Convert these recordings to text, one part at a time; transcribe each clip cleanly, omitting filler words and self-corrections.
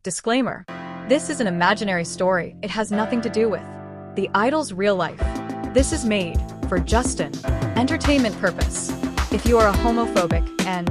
Disclaimer: this is an imaginary story. It has nothing to do with the idol's real life. This is made for just an entertainment purpose. If you are a homophobic and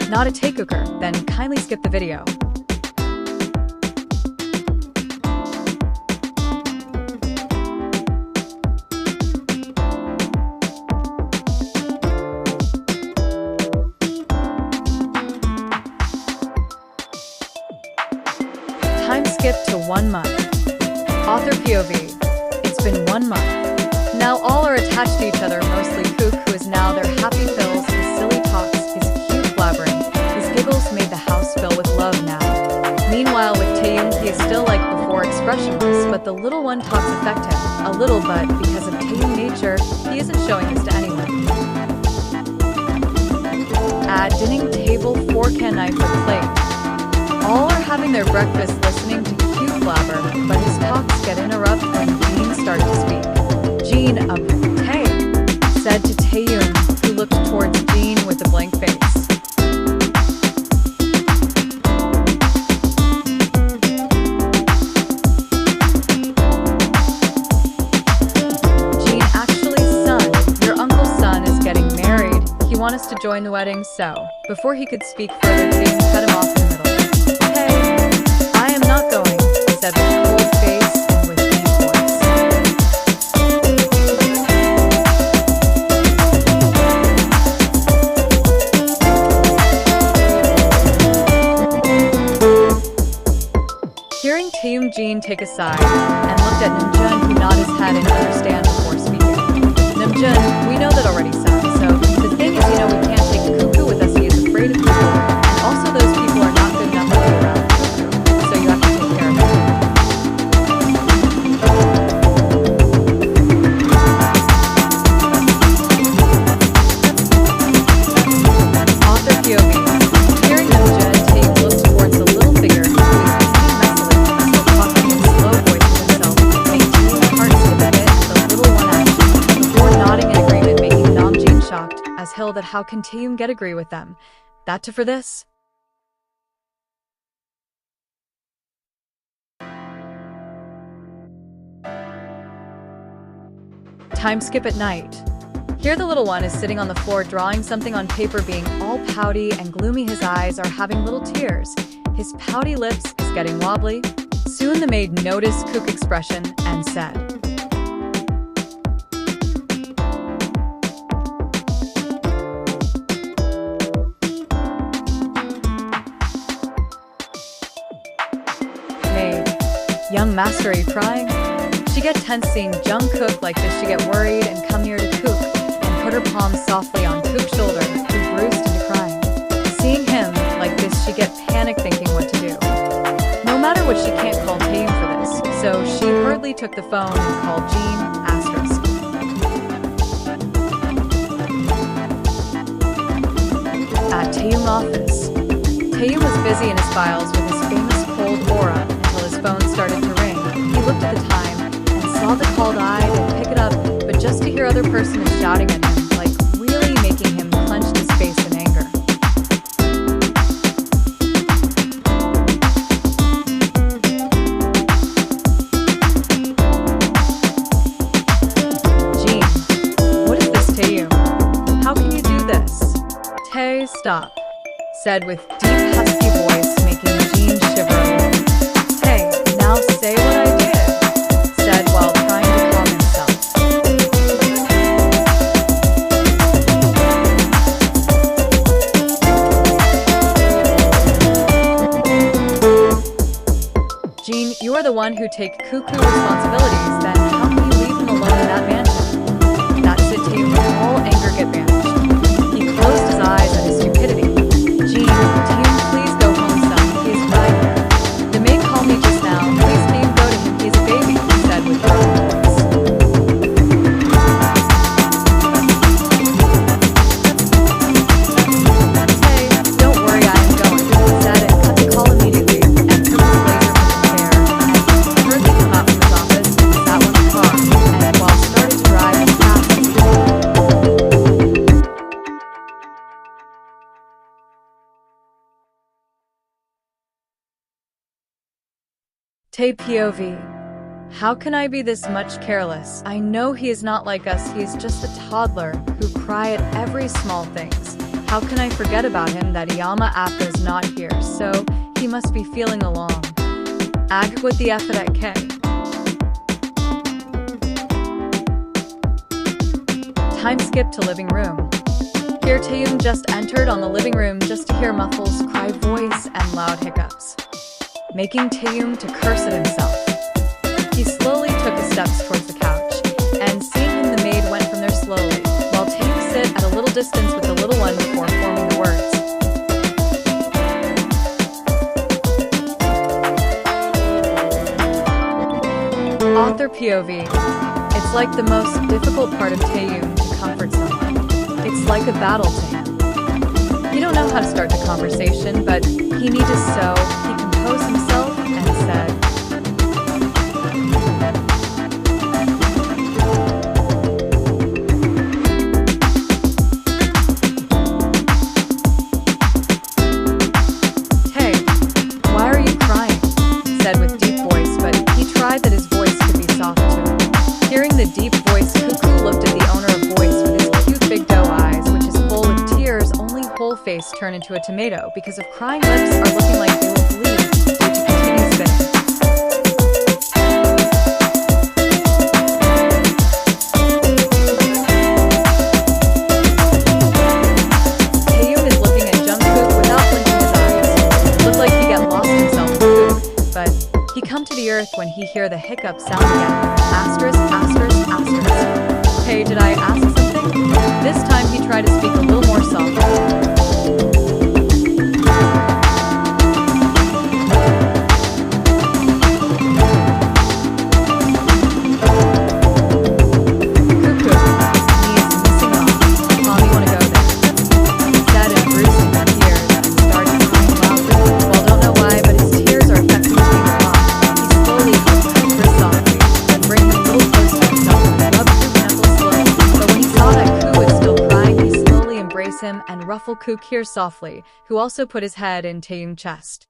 not a Taekooker, then kindly skip the video. Time skip to 1 month. Author POV. It's been 1 month. Now all are attached to each other, mostly Kook, who is now their happy fills, his silly talks, his cute blabbering, his giggles made the house fill with love now. Meanwhile with Taehyung, he is still like before, expressionless, but the little one talks affect him. A little, but because of Taehyung nature, he isn't showing this to anyone. At dining table, fork and knife are played. All are having their breakfast listening to cute blabber, but his talks get interrupted when Jin started to speak. Jin, Tae, said to Taehyung, who looked towards Jin with a blank face. Jin, actually son, your uncle's son is getting married. He wants us to join the wedding, so before he could speak further, Taehyung cut him off in the middle. I am not going, said with a cold face and with deep voice. Hearing Taehyung Jin take a side and looked at Namjoon, who nodded his head and understand before speaking. Namjoon, we know that already, son, so the thing is, we can't take Cuckoo with us. He is afraid of people, and also those people are not good enough to be around. That how can Taehyung get agree with them? That to for this? Time skip at night. Here the little one is sitting on the floor drawing something on paper, being all pouty and gloomy. His eyes are having little tears. His pouty lips is getting wobbly. Soon the maid noticed Kook's expression and said, "Young master, are you crying?" She get tense seeing Jungkook like this. She get worried and come near to Kook and put her palm softly on Kook's shoulder, who bruised into crying. Seeing him like this, she get panic thinking what to do. No matter what, she can't call Taehyung for this, so she hurriedly took the phone and called Jin, asterisk. At Taehyung office. Taehyung was busy in his files with his famous cold aura. His phone started to ring. He looked at the time and saw the called eye and pick it up, but just to hear other person is shouting at him, like really making him clench his face in anger. Jin, what is this, Taehyung? How can you do this? Tae, stop, said with deep husky voice, making Jin shiver. "Now say what I did," said while trying to calm himself. Jin, you are the one who take Cuckoo responsibilities, then how can you leave him alone in that mansion? That's it, Taehyung, with all anger get banished. He closed his eyes at his stupidity. Jin, Taehyung, please go home, son. He is crying there. The maid called me just now. Please can you go to him? He's a baby, he said with broken voice. Hey, don't worry, I am going, he said and cut the call immediately, and took his blazer from the chair, and hurriedly come out from his office and sat on the car, and while starting Tae POV. How can I be this much careless? I know he is not like us, he is just a toddler who cry at every small things. How can I forget about him that Iyama Appa is not here, so he must be feeling along. Ag with the F at K. Time skip to living room. Here Taehyung just entered on the living room just to hear Muffle's cry voice and loud hiccups, making Taehyung to curse at himself. He slowly took his steps towards the couch, and seeing him the maid went from there slowly, while Taehyung sit at a little distance with the little one before forming the words. Author POV. It's like the most difficult part of Taehyung to comfort someone. It's like a battle to him. He don't know how to start the conversation, but he needed so he composed himself and said, "Hey, why are you crying?" said with deep voice, but he tried that his voice could be soft too. Hearing the deep voice, Jungkook looked at the owner of voice with his cute big doe eyes, which is full of tears, only whole face turned into a tomato because of crying lips are looking like they will bleed due to continued spitting. Taehyung is looking at Jungkook without blinking his eyes. It looked like he got lost himself in poop, but he come to the earth when he hear the hiccup sound again. Asterisk, asterisk, asterisk. Hey, did I ask something? This time he tried to speak a little more softly. Him and ruffle Kook here softly, who also put his head in Taehyung's chest.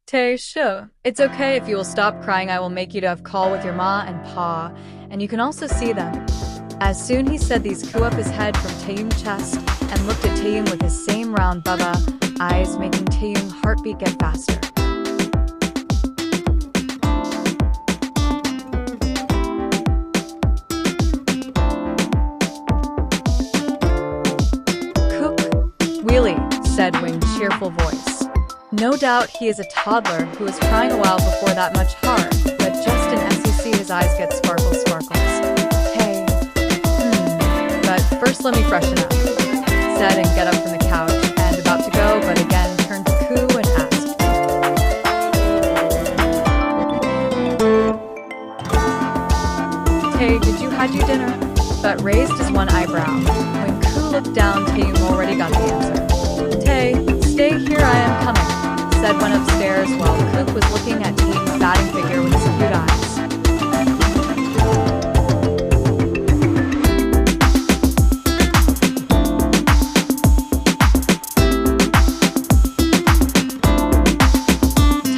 Tae, sure. It's okay if you will stop crying. I will make you to have call with your ma and pa, and you can also see them. As soon he said these, Koo up his head from Taehyung's chest and looked at Taehyung with his same round bubba eyes, making Taehyung's heartbeat get faster. Said Wing's cheerful voice. No doubt he is a toddler who was crying a while before that much hard, but just in SEC his eyes get sparkles. Hey, but first let me freshen up, said and get up from the couch and about to go, but again turned to Koo and asked, Hey, did you had your dinner? But raised his one eyebrow. When Koo looked down, Taehyung already got the answer. Hey, stay here, I am coming, said one upstairs while Kook was looking at Taehyung's batting figure with his cute eyes.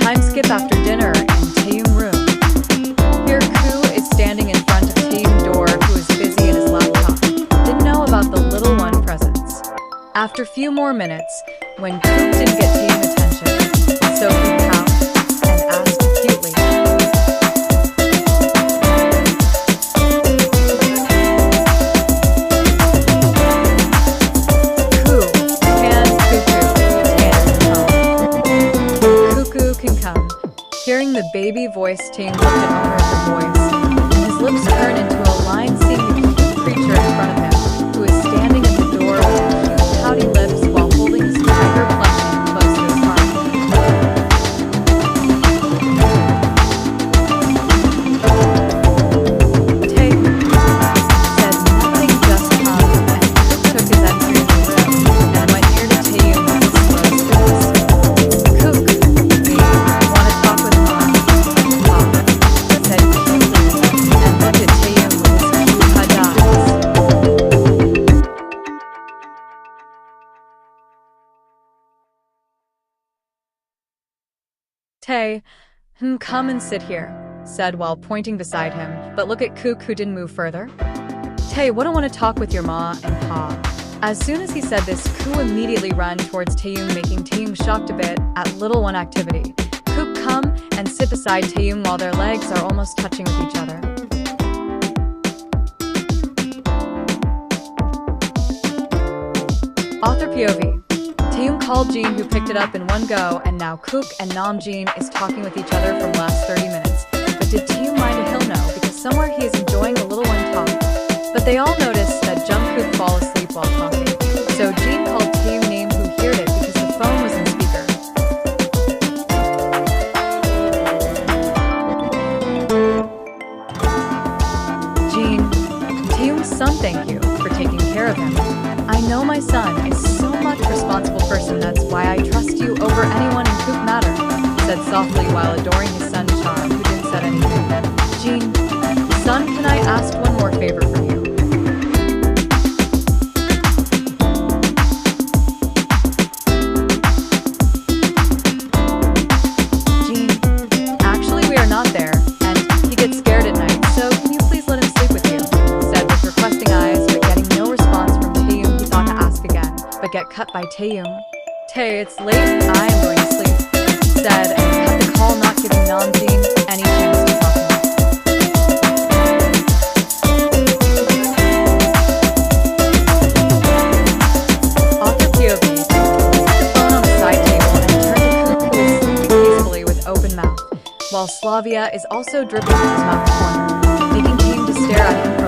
Time skip after dinner in Taehyung's room. Here Koo is standing in front of Taehyung's door, who is busy in his laptop. Didn't know about the little one presents. After a few more minutes, when Kook didn't get Taehyung's attention, so he pouted and asked cutely, Koo, can Cuckoo can come. Hearing the baby voice, Taehyung looked at owner of the voice, and his lips turned into a line seeing the cute creature in front of him, who is standing at the door with cute pouty lips while holding his tiger plushie close to his heart. Tae said nothing, just come, and Kook took his entry in the room and went near to Taehyung with his slow steps. Kook, me, wanna talk with mom? Mom, said cutely, and looked at Taehyung with his cute hug eyes. Tae, come and sit here, said while pointing beside him, but look at Kook who didn't move further. Tae wouldn't want to talk with your ma and pa. As soon as he said this, Kook immediately ran towards Taehyung, making Taehyung shocked a bit at little one activity. Kook, come and sit beside Taehyung while their legs are almost touching with each other. Author POV. Taehyung called Jin, who picked it up in one go, and now Kook and Namjin is talking with each other for the last 30 minutes. But did Taehyung mind it? He'll know, because somewhere he is enjoying a little one talk. But they all noticed that Jungkook fall asleep while talking. So Jin called Taehyung name, who heard it because the phone was in speaker. Jin, Taehyung's son, thank you for taking care of him. I know my son is so much responsible person, that's why I trust you over anyone in Kook matter, said softly while adoring his son Charm, who didn't say anything. Jin, son, can I ask one more favor from you? Jin, actually we are not there, and he gets scared at night, so can you please let him sleep with you? Said with requesting eyes, but getting no response from Taehyung. He thought to ask again, but get cut by Taehyung. Tae, it's late, I am going to sleep, said, and cut the call, not giving Namjin any chance to talk to him. Author POV. He put the phone on the side table and turned to Kook, who is sleeping peacefully with open mouth, while Slavia is also dripping from his mouth corner, making Taehyung to stare at him